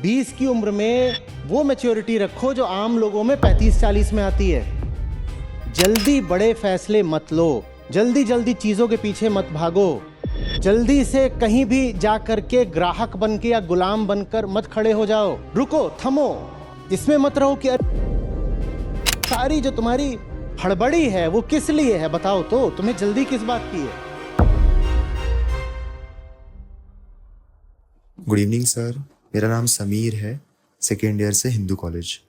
20 की उम्र में वो मैच्योरिटी रखो जो आम लोगों में 35-40 में आती है। जल्दी बड़े फैसले मत लो, जल्दी जल्दी चीजों के पीछे मत भागो, जल्दी से कहीं भी जा करके ग्राहक बन के या गुलाम बनकर मत खड़े हो जाओ। रुको, थमो, इसमें मत रहो कि सारी जो तुम्हारी हड़बड़ी है वो किस लिए है, बताओ तो, तुम्हें जल्दी किस बात की है? गुड इवनिंग सर, मेरा नाम समीर है, सेकेंड ईयर से हिंदू कॉलेज।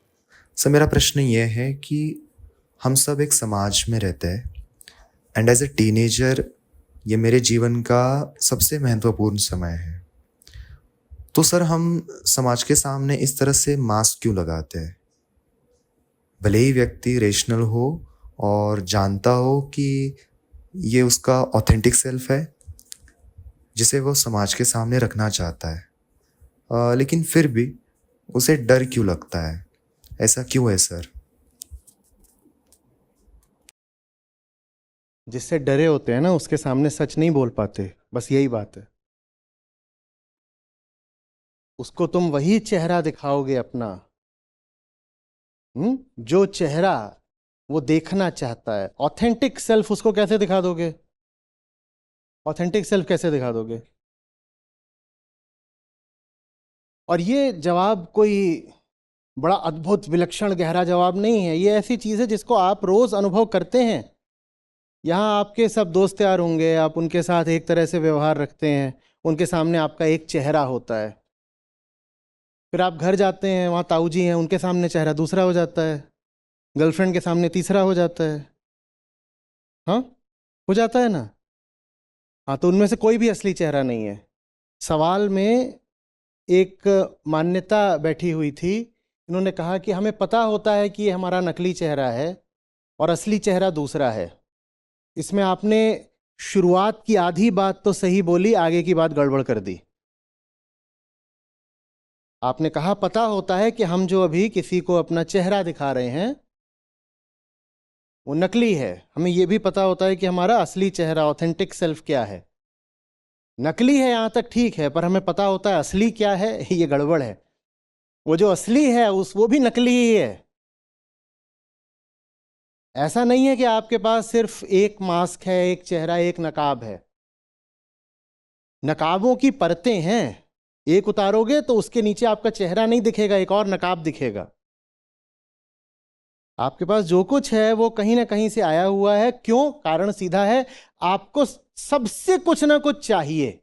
सर मेरा प्रश्न ये है कि हम सब एक समाज में रहते हैं एंड एज ए टीनेजर ये मेरे जीवन का सबसे महत्वपूर्ण समय है। तो सर हम समाज के सामने इस तरह से मास्क क्यों लगाते हैं? भले ही व्यक्ति रेशनल हो और जानता हो कि ये उसका ऑथेंटिक सेल्फ है जिसे वो समाज के सामने रखना चाहता है, लेकिन फिर भी उसे डर क्यों लगता है? ऐसा क्यों है सर? जिससे डरे होते हैं ना उसके सामने सच नहीं बोल पाते, बस यही बात है। उसको तुम वही चेहरा दिखाओगे अपना, जो चेहरा वो देखना चाहता है। ऑथेंटिक सेल्फ उसको कैसे दिखा दोगे? ऑथेंटिक सेल्फ कैसे दिखा दोगे? और ये जवाब कोई बड़ा अद्भुत विलक्षण गहरा जवाब नहीं है, ये ऐसी चीज है जिसको आप रोज अनुभव करते हैं। यहाँ आपके सब दोस्त यार होंगे, आप उनके साथ एक तरह से व्यवहार रखते हैं, उनके सामने आपका एक चेहरा होता है। फिर आप घर जाते हैं, वहाँ ताऊ जी हैं, उनके सामने चेहरा दूसरा हो जाता है, गर्लफ्रेंड के सामने तीसरा हो जाता है। हाँ, हो जाता है ना? हाँ, तो उनमें से कोई भी असली चेहरा नहीं है। सवाल में एक मान्यता बैठी हुई थी, इन्होंने कहा कि हमें पता होता है कि ये हमारा नकली चेहरा है और असली चेहरा दूसरा है। इसमें आपने शुरुआत की आधी बात तो सही बोली, आगे की बात गड़बड़ कर दी। आपने कहा पता होता है कि हम जो अभी किसी को अपना चेहरा दिखा रहे हैं वो नकली है, हमें यह भी पता होता है कि हमारा असली चेहरा, ऑथेंटिक सेल्फ क्या है। नकली है यहां तक ठीक है, पर हमें पता होता है असली क्या है, ये गड़बड़ है। वो जो असली है वो भी नकली ही है। ऐसा नहीं है कि आपके पास सिर्फ एक मास्क है, एक चेहरा, एक नकाब है। नकाबों की परतें हैं, एक उतारोगे तो उसके नीचे आपका चेहरा नहीं दिखेगा, एक और नकाब दिखेगा। आपके पास जो कुछ है वो कहीं ना कहीं से आया हुआ है। क्यों? कारण सीधा है, आपको सबसे कुछ ना कुछ चाहिए,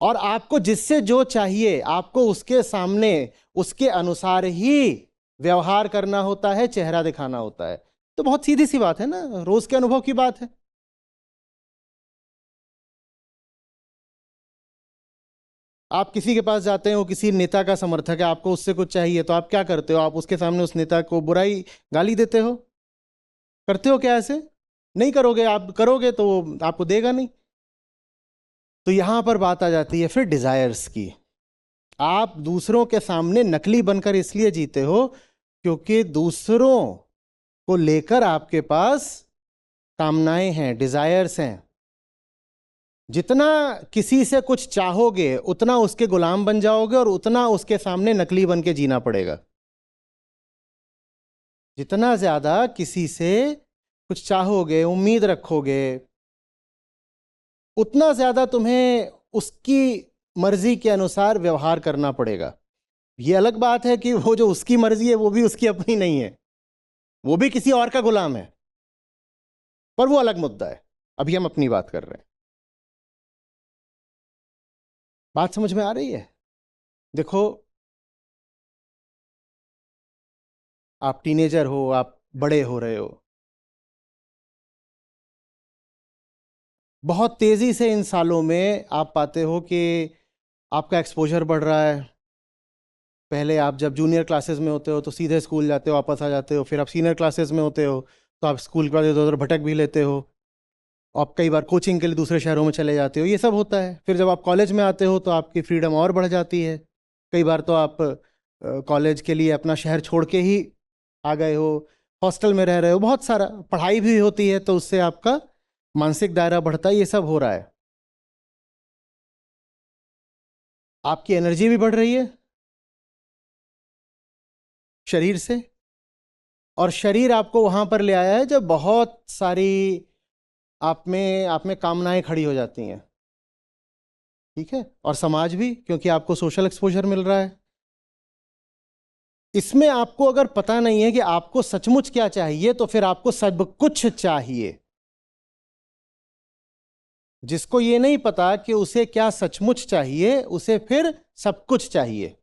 और आपको जिससे जो चाहिए आपको उसके सामने उसके अनुसार ही व्यवहार करना होता है, चेहरा दिखाना होता है। तो बहुत सीधी सी बात है ना, रोज के अनुभव की बात है। आप किसी के पास जाते हो, किसी नेता का समर्थक है, आपको उससे कुछ चाहिए, तो आप क्या करते हो? आप उसके सामने उस नेता को बुराई गाली देते हो? करते हो क्या ऐसे? नहीं करोगे। आप करोगे तो वो आपको देगा नहीं। तो यहां पर बात आ जाती है फिर डिजायर्स की। आप दूसरों के सामने नकली बनकर इसलिए जीते हो क्योंकि दूसरों को लेकर आपके पास कामनाएं हैं, डिजायर्स हैं। जितना किसी से कुछ चाहोगे उतना उसके गुलाम बन जाओगे और उतना उसके सामने नकली बन के जीना पड़ेगा। जितना ज्यादा किसी से कुछ चाहोगे, उम्मीद रखोगे, उतना ज्यादा तुम्हें उसकी मर्जी के अनुसार व्यवहार करना पड़ेगा। ये अलग बात है कि वो जो उसकी मर्जी है वो भी उसकी अपनी नहीं है, वो भी किसी और का गुलाम है, पर वो अलग मुद्दा है। अभी हम अपनी बात कर रहे हैं। बात समझ में आ रही है? देखो, आप टीनेजर हो, आप बड़े हो रहे हो, बहुत तेजी से इन सालों में आप पाते हो कि आपका एक्सपोजर बढ़ रहा है। पहले आप जब जूनियर क्लासेस में होते हो तो सीधे स्कूल जाते हो, वापस आ जाते हो। फिर आप सीनियर क्लासेस में होते हो तो आप स्कूल के बाद इधर उधर भटक भी लेते हो। आप कई बार कोचिंग के लिए दूसरे शहरों में चले जाते हो, ये सब होता है। फिर जब आप कॉलेज में आते हो तो आपकी फ्रीडम और बढ़ जाती है। कई बार तो आप कॉलेज के लिए अपना शहर छोड़ के ही आ गए हो, हॉस्टल में रह रहे हो, बहुत सारा पढ़ाई भी होती है तो उससे आपका मानसिक दायरा बढ़ता है। ये सब हो रहा है। आपकी एनर्जी भी बढ़ रही है शरीर से, और शरीर आपको वहां पर ले आया है जब बहुत सारी आप में कामनाएं खड़ी हो जाती हैं, ठीक है, और समाज भी, क्योंकि आपको सोशल एक्सपोजर मिल रहा है। इसमें आपको अगर पता नहीं है कि आपको सचमुच क्या चाहिए, तो फिर आपको सब कुछ चाहिए। जिसको ये नहीं पता कि उसे क्या सचमुच चाहिए, उसे फिर सब कुछ चाहिए।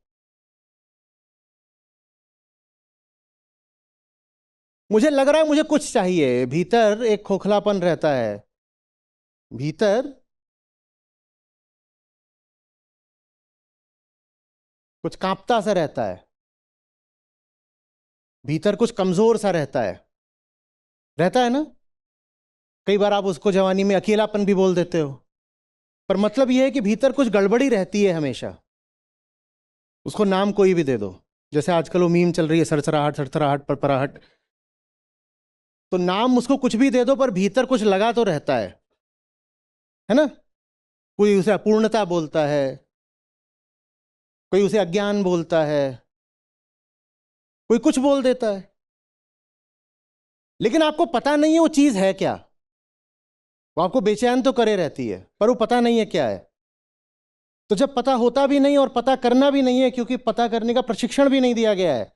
मुझे लग रहा है मुझे कुछ चाहिए, भीतर एक खोखलापन रहता है, भीतर कुछ कांपता सा रहता है, भीतर कुछ कमजोर सा रहता है ना। कई बार आप उसको जवानी में अकेलापन भी बोल देते हो, पर मतलब यह है कि भीतर कुछ गड़बड़ी रहती है हमेशा। उसको नाम कोई भी दे दो, जैसे आजकल वो मीम चल रही है, सरसराहट, सरसराहट, परपराहट। तो नाम उसको कुछ भी दे दो, पर भीतर कुछ लगा तो रहता है ना। कोई उसे अपूर्णता बोलता है, कोई उसे अज्ञान बोलता है, कोई कुछ बोल देता है, लेकिन आपको पता नहीं है वो चीज है क्या। वो आपको बेचैन तो करे रहती है, पर वो पता नहीं है क्या है। तो जब पता होता भी नहीं और पता करना भी नहीं है, क्योंकि पता करने का प्रशिक्षण भी नहीं दिया गया है,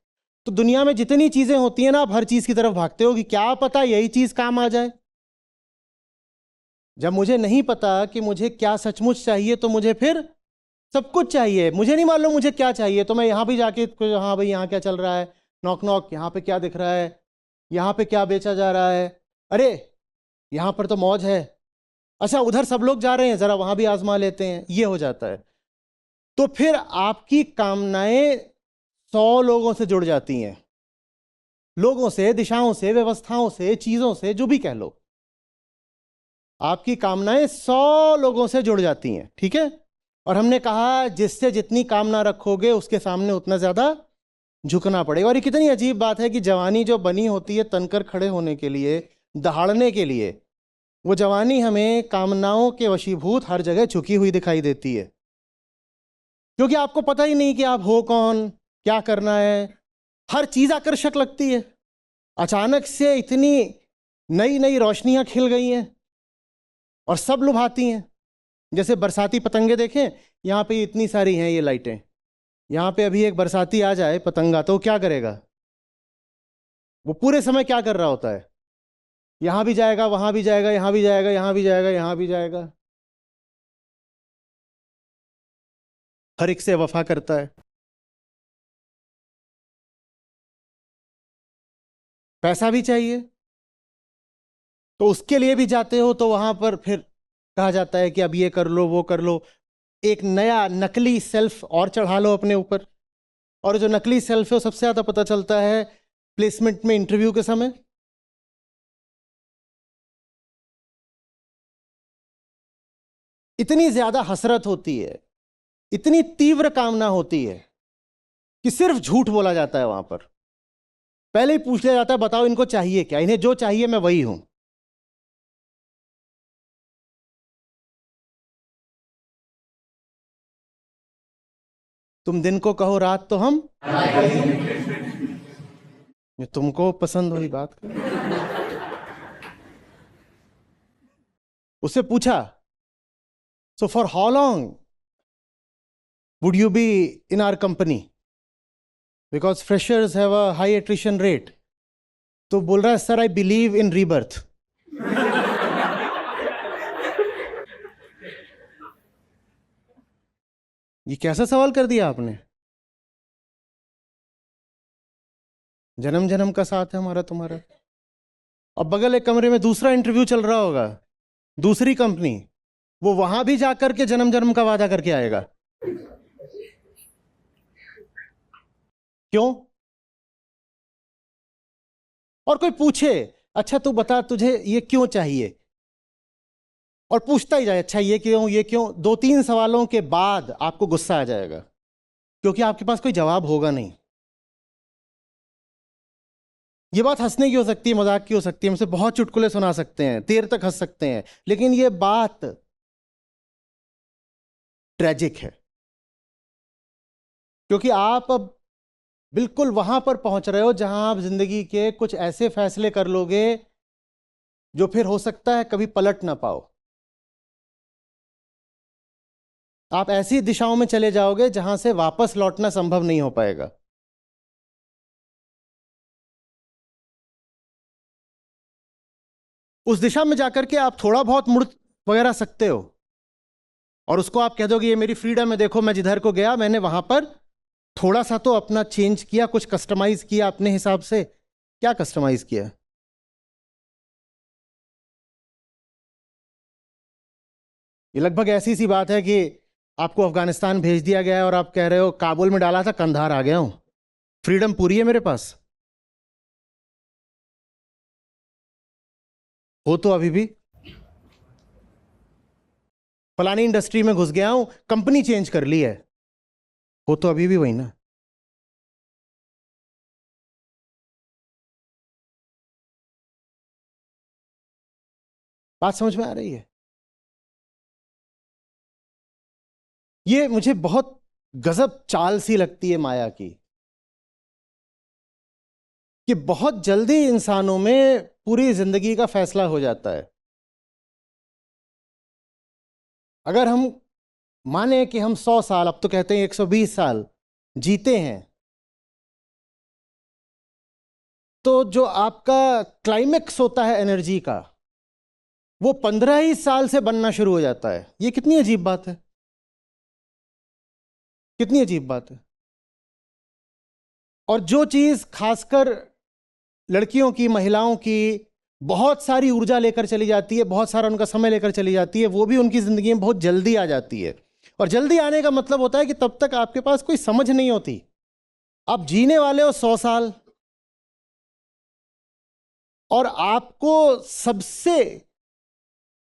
तो दुनिया में जितनी चीजें होती हैं ना, आप हर चीज की तरफ भागते हो कि क्या पता यही चीज काम आ जाए। जब मुझे नहीं पता कि मुझे क्या सचमुच चाहिए, तो मुझे फिर सब कुछ चाहिए। मुझे नहीं मालूम मुझे क्या चाहिए, तो मैं यहां भी जाके, हाँ भाई यहाँ क्या चल रहा है, नॉक नॉक, यहाँ पे क्या दिख रहा है, यहाँ पे क्या बेचा जा रहा है, अरे यहाँ पर तो मौज है, अच्छा उधर सब लोग जा रहे हैं, जरा वहां भी आजमा लेते हैं, ये हो जाता है। तो फिर आपकी कामनाएं 100 लोगों से जुड़ जाती हैं, लोगों से, दिशाओं से, व्यवस्थाओं से, चीजों से, जो भी कह लो। आपकी कामनाएं 100 लोगों से जुड़ जाती हैं, ठीक है। और हमने कहा जिससे जितनी कामना रखोगे, उसके सामने उतना ज्यादा झुकना पड़ेगा। और ये कितनी अजीब बात है कि जवानी जो बनी होती है तनकर खड़े होने के लिए, दहाड़ने के लिए, वो जवानी हमें कामनाओं के वशीभूत हर जगह झुकी हुई दिखाई देती है, क्योंकि आपको पता ही नहीं कि आप हो कौन, क्या करना है। हर चीज आकर्षक लगती है। अचानक से इतनी नई नई रोशनियां खिल गई हैं और सब लुभाती हैं। जैसे बरसाती पतंगे देखें, यहाँ पे इतनी सारी हैं ये लाइटें, यहाँ पे अभी एक बरसाती आ जाए पतंगा, तो वो क्या करेगा? वो पूरे समय क्या कर रहा होता है? यहां भी जाएगा, वहां भी जाएगा, यहां भी जाएगा, यहां भी जाएगा, यहां भी जाएगा, हर एक से वफा करता है। पैसा भी चाहिए, तो उसके लिए भी जाते हो, तो वहां पर फिर कहा जाता है कि अब ये कर लो, वो कर लो, एक नया नकली सेल्फ और चढ़ा लो अपने ऊपर। और जो नकली सेल्फ है वो सबसे ज्यादा पता चलता है प्लेसमेंट में, इंटरव्यू के समय। इतनी ज्यादा हसरत होती है, इतनी तीव्र कामना होती है कि सिर्फ झूठ बोला जाता है वहां पर। पहले ही पूछ लिया जाता है, बताओ इनको चाहिए क्या, इन्हें जो चाहिए मैं वही हूं। तुम दिन को कहो रात तो हम, ये तुमको पसंद हुई बात कर। उससे पूछा, so for how long would you be in our company, because freshers have a high attrition rate. तो बोल रहा है, sir I believe in rebirth. ये कैसा सवाल कर दिया आपने? जन्म जन्म का साथ है हमारा तुम्हारा। अब बगल एक कमरे में दूसरा इंटरव्यू चल रहा होगा, दूसरी कंपनी, वो वहां भी जाकर के जन्म जन्म का वादा करके आएगा। क्यों? और कोई पूछे, अच्छा तू बता तुझे ये क्यों चाहिए, और पूछता ही जाए, अच्छा ये क्यों, ये क्यों, 2-3 सवालों के बाद आपको गुस्सा आ जाएगा, क्योंकि आपके पास कोई जवाब होगा नहीं। ये बात हंसने की हो सकती है, मजाक की हो सकती है, हमसे बहुत चुटकुले सुना सकते हैं, देर तक हंस सकते हैं, लेकिन ये बात ट्रेजिक है। क्योंकि आप अब बिल्कुल वहां पर पहुंच रहे हो जहां आप जिंदगी के कुछ ऐसे फैसले कर लोगे जो फिर हो सकता है कभी पलट ना पाओ। आप ऐसी दिशाओं में चले जाओगे जहां से वापस लौटना संभव नहीं हो पाएगा। उस दिशा में जाकर के आप थोड़ा बहुत मुड़ वगैरह सकते हो और उसको आप कह दोगे ये मेरी फ्रीडम है, देखो मैं जिधर को गया मैंने वहां पर थोड़ा सा तो अपना चेंज किया, कुछ कस्टमाइज किया अपने हिसाब से। क्या कस्टमाइज किया? ये लगभग ऐसी सी बात है कि आपको अफगानिस्तान भेज दिया गया है और आप कह रहे हो काबुल में डाला था, कंधार आ गया हूं, फ्रीडम पूरी है मेरे पास। हो तो अभी भी फलानी इंडस्ट्री में घुस गया हूं, कंपनी चेंज कर ली है, हो तो अभी भी वही ना। बात समझ में आ रही है? ये मुझे बहुत गजब चाल सी लगती है माया की, कि बहुत जल्दी इंसानों में पूरी जिंदगी का फैसला हो जाता है। अगर हम माने कि हम 100 साल, अब तो कहते हैं 120 साल जीते हैं, तो जो आपका क्लाइमेक्स होता है एनर्जी का, वो 15 ही साल से बनना शुरू हो जाता है। ये कितनी अजीब बात है, कितनी अजीब बात है। और जो चीज खासकर लड़कियों की, महिलाओं की बहुत सारी ऊर्जा लेकर चली जाती है, बहुत सारा उनका समय लेकर चली जाती है, वो भी उनकी जिंदगी में बहुत जल्दी आ जाती है। और जल्दी आने का मतलब होता है कि तब तक आपके पास कोई समझ नहीं होती। आप जीने वाले हो 100 साल और आपको सबसे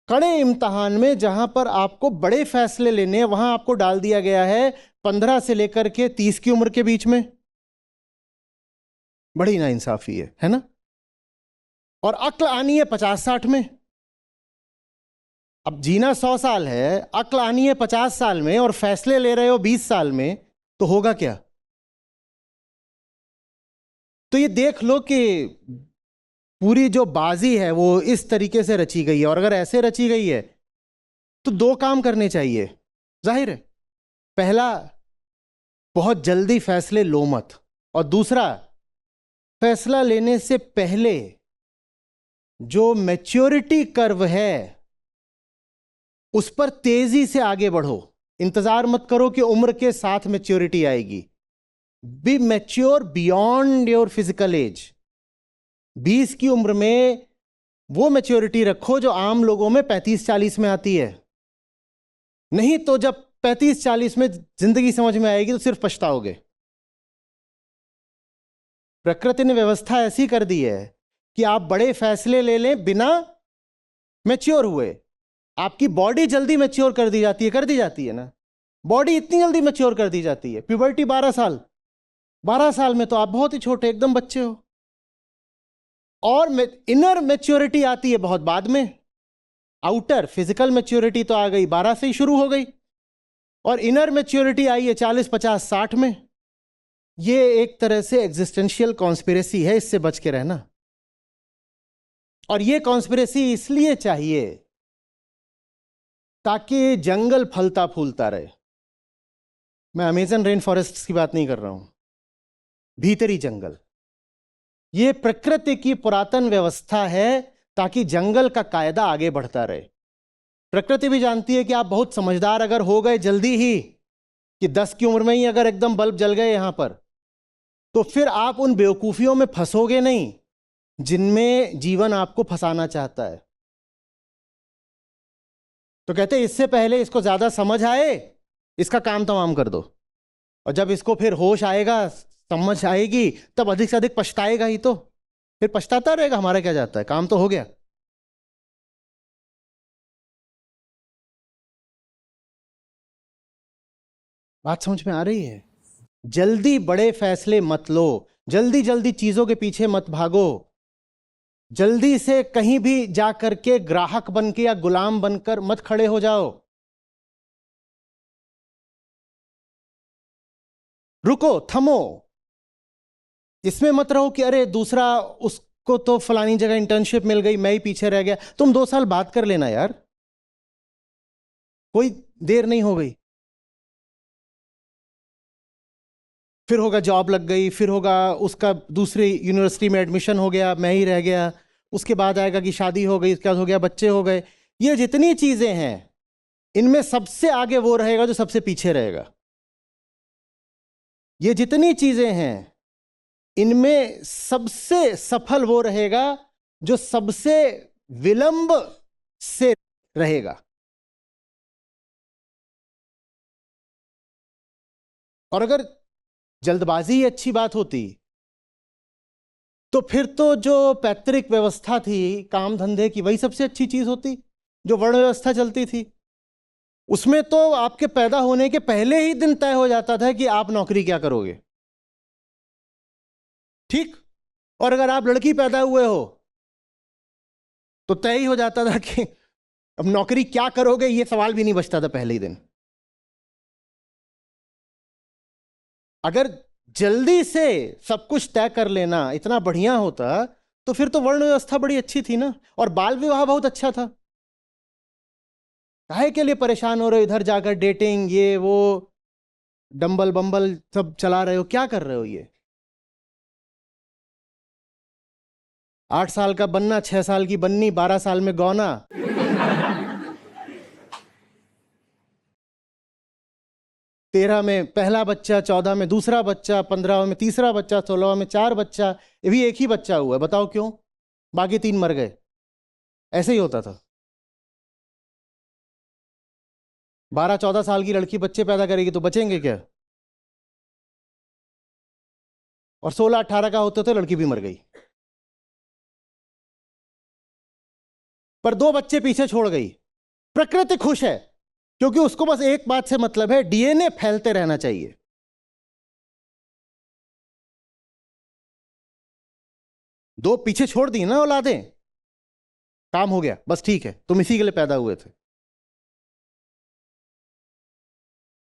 कड़े इम्तहान में, जहां पर आपको बड़े फैसले लेने हैं, वहां आपको डाल दिया गया है 15 से लेकर के 30 की उम्र के बीच में। बड़ी नाइंसाफी है ना? और अक्ल आनी है 50-60 में। अब जीना 100 साल है, अक्ल आनी है 50 साल में और फैसले ले रहे हो 20 साल में, तो होगा क्या? तो ये देख लो कि पूरी जो बाजी है वो इस तरीके से रची गई है। और अगर ऐसे रची गई है तो दो काम करने चाहिए, जाहिर है। पहला, बहुत जल्दी फैसले लो मत। और दूसरा, फैसला लेने से पहले जो मैच्योरिटी कर्व है उस पर तेजी से आगे बढ़ो। इंतजार मत करो कि उम्र के साथ मैच्योरिटी आएगी। Be mature beyond your physical age. 20 की उम्र में वो मैच्योरिटी रखो जो आम लोगों में 35-40 में आती है। नहीं तो जब 35-40 में जिंदगी समझ में आएगी तो सिर्फ पछताओगे। प्रकृति ने व्यवस्था ऐसी कर दी है कि आप बड़े फैसले ले लें बिना मैच्योर हुए। आपकी बॉडी जल्दी मैच्योर कर दी जाती है, कर दी जाती है ना। बॉडी इतनी जल्दी मैच्योर कर दी जाती है। प्यूबर्टी 12 साल, 12 साल में तो आप बहुत ही छोटे, एकदम बच्चे हो। और इनर मैच्योरिटी आती है बहुत बाद में। आउटर फिजिकल मैच्योरिटी तो आ गई 12 से ही शुरू हो गई, और इनर मैच्योरिटी आई है 40, 50, 60 में। ये एक तरह से एग्जिस्टेंशियल कॉन्स्पिरेसी है, इससे बच के रहना। और ये कॉन्स्पिरेसी इसलिए चाहिए ताकि जंगल फलता फूलता रहे। मैं अमेजन रेन फॉरेस्ट की बात नहीं कर रहा हूं, भीतरी जंगल। ये प्रकृति की पुरातन व्यवस्था है ताकि जंगल का कायदा आगे बढ़ता रहे। प्रकृति भी जानती है कि आप बहुत समझदार अगर हो गए जल्दी ही, कि 10 की उम्र में ही अगर एकदम बल्ब जल गए यहां पर, तो फिर आप उन बेवकूफियों में फंसोगे नहीं जिनमें जीवन आपको फंसाना चाहता है। तो कहते हैं इससे पहले इसको ज्यादा समझ आए, इसका काम तमाम कर दो। और जब इसको फिर होश आएगा, समझ आएगी, तब अधिक से अधिक पछताएगा ही। तो फिर पछताता रहेगा, हमारा क्या जाता है, काम तो हो गया। बात समझ में आ रही है? जल्दी बड़े फैसले मत लो, जल्दी जल्दी चीजों के पीछे मत भागो, जल्दी से कहीं भी जा करके ग्राहक बन के या गुलाम बनकर मत खड़े हो जाओ। रुको, थमो। इसमें मत रहो कि अरे दूसरा, उसको तो फलानी जगह इंटर्नशिप मिल गई, मैं ही पीछे रह गया। तुम 2 साल बात कर लेना यार, कोई देर नहीं हो गई। फिर होगा जॉब लग गई, फिर होगा उसका दूसरी यूनिवर्सिटी में एडमिशन हो गया, मैं ही रह गया। उसके बाद आएगा कि शादी हो गई, इसके बाद हो गया बच्चे हो गए। ये जितनी चीजें हैं, इनमें सबसे आगे वो रहेगा जो सबसे पीछे रहेगा। ये जितनी चीजें हैं, इनमें सबसे सफल वो रहेगा जो सबसे विलंब से रहेगा। और अगर जल्दबाजी ही अच्छी बात होती, तो फिर तो जो पैतृक व्यवस्था थी काम धंधे की, वही सबसे अच्छी चीज होती, जो वर्ण व्यवस्था चलती थी। उसमें तो आपके पैदा होने के पहले ही दिन तय हो जाता था कि आप नौकरी क्या करोगे, ठीक। और अगर आप लड़की पैदा हुए हो तो तय ही हो जाता था कि अब नौकरी क्या करोगे, यह सवाल भी नहीं बचता था पहले ही दिन। अगर जल्दी से सब कुछ तय कर लेना इतना बढ़िया होता, तो फिर तो वर्ण व्यवस्था बड़ी अच्छी थी ना। और बाल विवाह बहुत अच्छा था। काहे के लिए परेशान हो रहे हो, इधर जाकर डेटिंग ये वो डंबल बम्बल सब चला रहे हो, क्या कर रहे हो ये? 8 साल का बनना, 6 साल की बननी, 12 साल में गौना। 13 में पहला बच्चा, 14 में दूसरा बच्चा, 15 में तीसरा बच्चा, 16 में 4 बच्चा। ये भी एक ही बच्चा हुआ है, बताओ क्यों? बाकी 3 मर गए। ऐसे ही होता था। 12-14 साल की लड़की बच्चे पैदा करेगी तो बचेंगे क्या? और 16-18 का होते तो लड़की भी मर गई। पर 2 बच्चे पीछे छोड़ गई। प्रकृति खुश है, क्योंकि उसको बस एक बात से मतलब है, डीएनए फैलते रहना चाहिए। दो पीछे छोड़ दी ना औलादें, काम हो गया, बस ठीक है, तुम इसी के लिए पैदा हुए थे।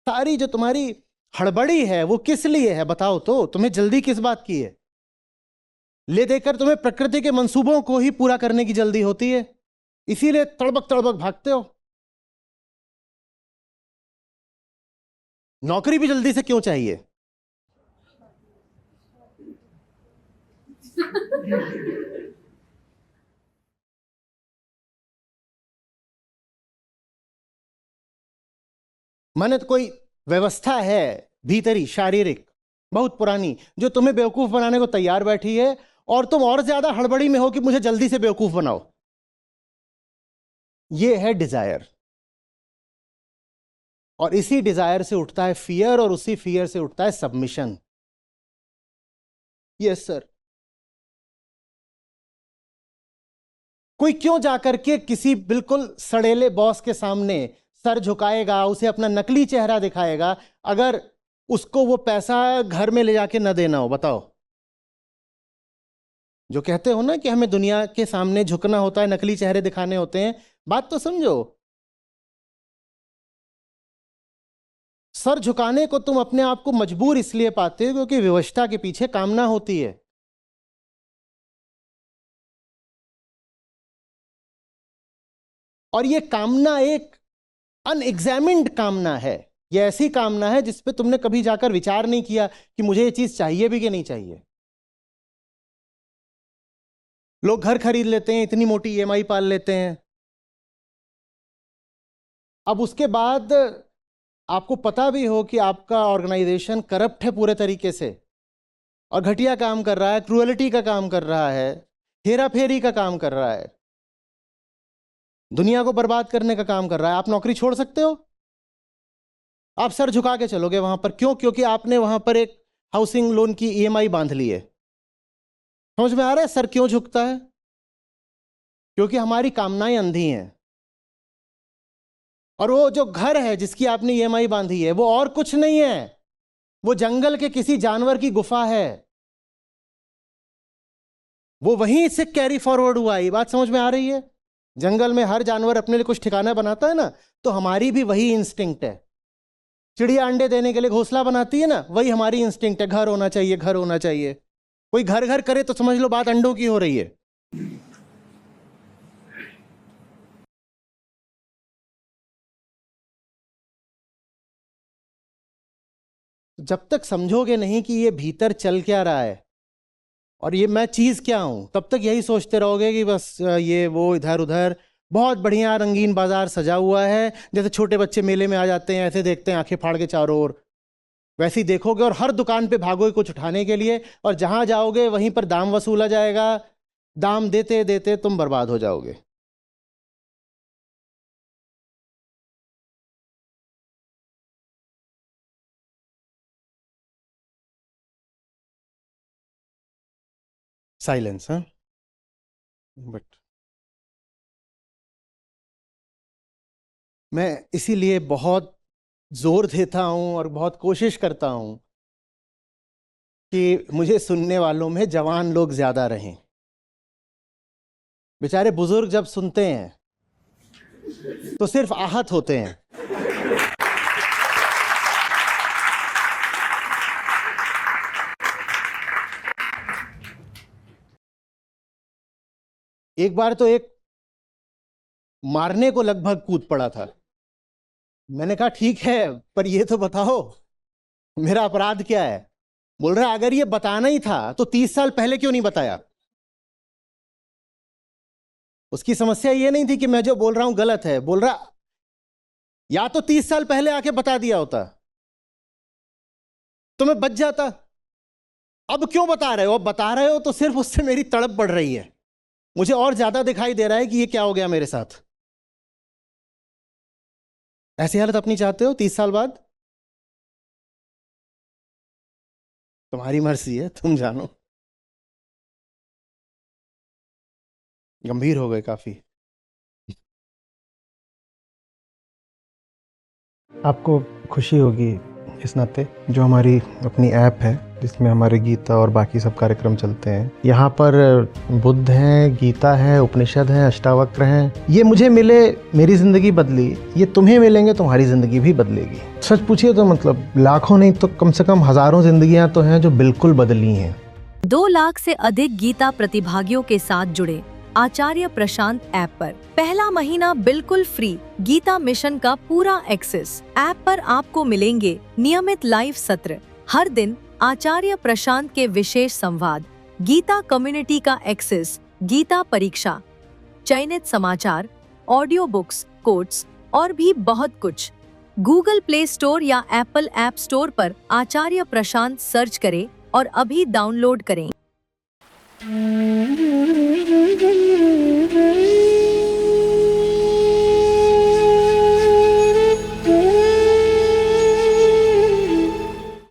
सारी जो तुम्हारी हड़बड़ी है वो किस लिए है, बताओ तो? तुम्हें जल्दी किस बात की है? ले देकर तुम्हें प्रकृति के मंसूबों को ही पूरा करने की जल्दी होती है, इसीलिए तड़बक तड़बक भागते हो। नौकरी भी जल्दी से क्यों चाहिए? माने तो कोई व्यवस्था है भीतरी, शारीरिक, बहुत पुरानी, जो तुम्हें बेवकूफ बनाने को तैयार बैठी है, और तुम और ज्यादा हड़बड़ी में हो कि मुझे जल्दी से बेवकूफ बनाओ। यह है डिजायर। और इसी डिजायर से उठता है फियर, और उसी फियर से उठता है सबमिशन। Yes sir. कोई क्यों जाकर के किसी बिल्कुल सड़ेले बॉस के सामने सर झुकाएगा, उसे अपना नकली चेहरा दिखाएगा, अगर उसको वो पैसा घर में ले जाके न देना हो? बताओ। जो कहते हो ना कि हमें दुनिया के सामने झुकना होता है, नकली चेहरे दिखाने होते हैं, बात तो समझो। सर झुकाने को तुम अपने आप को मजबूर इसलिए पाते हो क्योंकि विवशता के पीछे कामना होती है। और ये कामना एक अनएग्जामिन्ड कामना है। ये ऐसी कामना है जिस पे तुमने कभी जाकर विचार नहीं किया कि मुझे ये चीज चाहिए भी कि नहीं चाहिए। लोग घर खरीद लेते हैं, इतनी मोटी ईएमआई पाल लेते हैं। अब उसके बाद आपको पता भी हो कि आपका ऑर्गेनाइजेशन करप्ट है पूरे तरीके से, और घटिया काम कर रहा है, क्रूएलिटी का काम कर रहा है, हेरा फेरी का काम कर रहा है, दुनिया को बर्बाद करने का काम कर रहा है, आप नौकरी छोड़ सकते हो? आप सर झुका के चलोगे वहां पर। क्यों? क्योंकि आपने वहां पर एक हाउसिंग लोन की ईएमआई बांध ली है। समझ में आ रहा है सर क्यों झुकता है? क्योंकि हमारी कामनाएं अंधी हैं। और वो जो घर है जिसकी आपने ईएमआई बांधी है, वो और कुछ नहीं है, वो जंगल के किसी जानवर की गुफा है। वो वहीं से कैरी फॉरवर्ड हुआ। ये बात समझ में आ रही है? जंगल में हर जानवर अपने लिए कुछ ठिकाना बनाता है ना, तो हमारी भी वही इंस्टिंक्ट है। चिड़िया अंडे देने के लिए घोंसला बनाती है ना, वही हमारी इंस्टिंक्ट है, घर होना चाहिए, घर होना चाहिए। कोई घर घर करे तो समझ लो बात अंडों की हो रही है। जब तक समझोगे नहीं कि ये भीतर चल क्या रहा है और ये मैं चीज़ क्या हूं, तब तक यही सोचते रहोगे कि बस ये वो इधर उधर। बहुत बढ़िया रंगीन बाजार सजा हुआ है, जैसे छोटे बच्चे मेले में आ जाते हैं ऐसे देखते हैं आंखें फाड़ के चारों ओर, वैसे ही देखोगे और हर दुकान पे भागोगे कुछ उठाने के लिए, और जहां जाओगे वहीं पर दाम वसूला जाएगा। दाम देते देते तुम बर्बाद हो जाओगे। साइलेंस, हाँ। बट मैं इसीलिए बहुत जोर देता हूं और बहुत कोशिश करता हूं कि मुझे सुनने वालों में जवान लोग ज्यादा रहें। बेचारे बुजुर्ग जब सुनते हैं तो सिर्फ आहत होते हैं। एक बार तो एक मारने को लगभग कूद पड़ा था। मैंने कहा ठीक है, पर ये तो बताओ मेरा अपराध क्या है। बोल रहा अगर ये बताना ही था तो 30 साल पहले क्यों नहीं बताया। उसकी समस्या ये नहीं थी कि मैं जो बोल रहा हूं गलत है, बोल रहा या तो 30 साल पहले आके बता दिया होता तो मैं बच जाता। अब क्यों बता रहे हो? अब बता रहे हो तो सिर्फ उससे मेरी तड़प बढ़ रही है। मुझे और ज्यादा दिखाई दे रहा है कि ये क्या हो गया मेरे साथ। ऐसी हालत अपनी चाहते हो 30 साल बाद? तुम्हारी मर्जी है, तुम जानो। गंभीर हो गए काफी। आपको खुशी होगी इस नाते जो हमारी अपनी ऐप है जिसमें हमारे गीता और बाकी सब कार्यक्रम चलते हैं। यहाँ पर बुद्ध हैं, गीता है, उपनिषद हैं, अष्टावक्र हैं। ये मुझे मिले, मेरी ज़िंदगी बदली, ये तुम्हें मिलेंगे, तुम्हारी ज़िंदगी भी बदलेगी। सच पूछिए तो मतलब लाखों नहीं तो कम से कम हज़ारों ज़िंदगियाँ तो हैं जो बिल्कुल बदली हैं। 2 लाख से अधिक गीता प्रतिभागियों के साथ जुड़े आचार्य प्रशांत ऐप पर पहला महीना बिल्कुल फ्री गीता मिशन का पूरा एक्सेस। ऐप पर आपको मिलेंगे नियमित लाइव सत्र, हर दिन आचार्य प्रशांत के विशेष संवाद, गीता कम्युनिटी का एक्सेस, गीता परीक्षा, चयनित समाचार, ऑडियो बुक्स, कोट्स और भी बहुत कुछ। गूगल प्ले स्टोर या एप्पल ऐप स्टोर पर आचार्य प्रशांत सर्च करें और अभी डाउनलोड करें।